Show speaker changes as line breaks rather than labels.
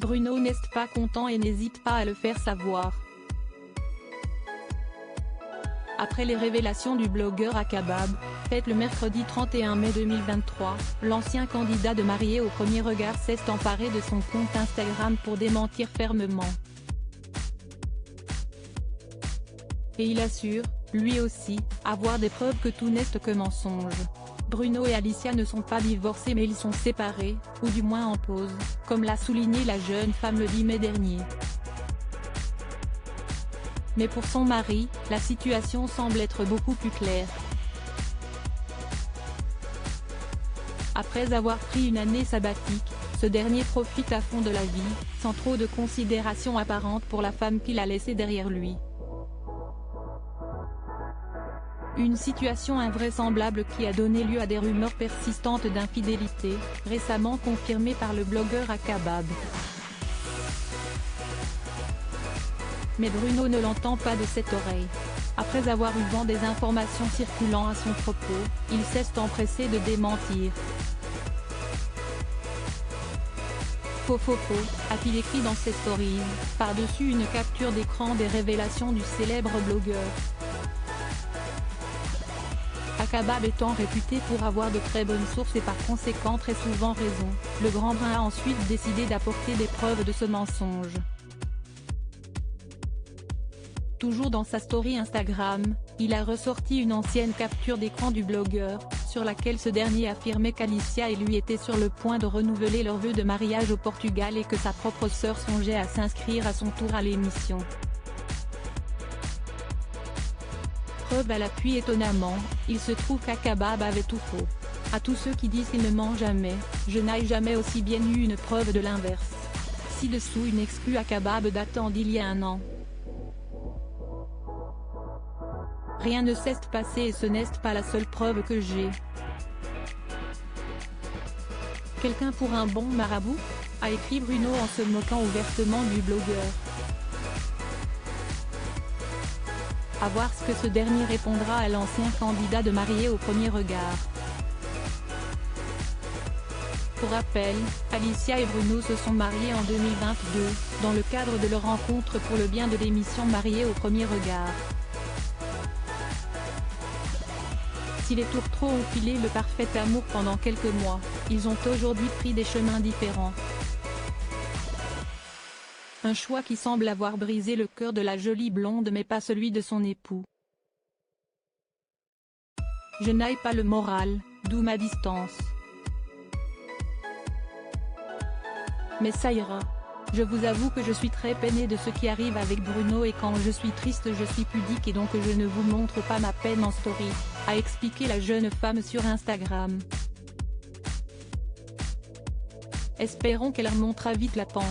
Bruno n'est pas content et n'hésite pas à le faire savoir. Après les révélations du blogueur Akabab, faites le mercredi 31 mai 2023, l'ancien candidat de Marié au premier regard s'est emparé de son compte Instagram pour démentir fermement. Et il assure, lui aussi, avoir des preuves que tout n'est que mensonge. Bruno et Alicia ne sont pas divorcés mais ils sont séparés, ou du moins en pause, comme l'a souligné la jeune femme le 10 mai dernier. Mais pour son mari, la situation semble être beaucoup plus claire. Après avoir pris une année sabbatique, ce dernier profite à fond de la vie, sans trop de considération apparente pour la femme qu'il a laissée derrière lui. Une situation invraisemblable qui a donné lieu à des rumeurs persistantes d'infidélité, récemment confirmées par le blogueur Akabab. Mais Bruno ne l'entend pas de cette oreille. Après avoir eu vent des informations circulant à son propos, il s'est empressé de démentir. Faux, a-t-il écrit dans ses stories, par-dessus une capture d'écran des révélations du célèbre blogueur. Akabab étant réputé pour avoir de très bonnes sources et par conséquent très souvent raison, le grand brun a ensuite décidé d'apporter des preuves de ce mensonge. Toujours dans sa story Instagram, il a ressorti une ancienne capture d'écran du blogueur, sur laquelle ce dernier affirmait qu'Alicia et lui étaient sur le point de renouveler leurs vœux de mariage au Portugal et que sa propre sœur songeait à s'inscrire à son tour à l'émission. Preuve à l'appui étonnamment, il se trouve qu'Akabab avait tout faux. À tous ceux qui disent qu'il ne ment jamais, je n'ai jamais aussi bien eu une preuve de l'inverse. Ci-dessous une exclue Akabab datant d'il y a un an. Rien ne s'est passé et ce n'est pas la seule preuve que j'ai. Quelqu'un pour un bon marabout, a écrit Bruno en se moquant ouvertement du blogueur. À voir ce que ce dernier répondra à l'ancien candidat de Marié au premier regard. Pour rappel, Alicia et Bruno se sont mariés en 2022, dans le cadre de leur rencontre pour le bien de l'émission Marié au premier regard. Si les tourtereaux ont filé le parfait amour pendant quelques mois, ils ont aujourd'hui pris des chemins différents. Un choix qui semble avoir brisé le cœur de la jolie blonde mais pas celui de son époux. Je n'ai pas le moral, d'où ma distance. Mais ça ira. Je vous avoue que je suis très peinée de ce qui arrive avec Bruno et quand je suis triste je suis pudique et donc je ne vous montre pas ma peine en story, a expliqué la jeune femme sur Instagram. Espérons qu'elle remontera vite la pente.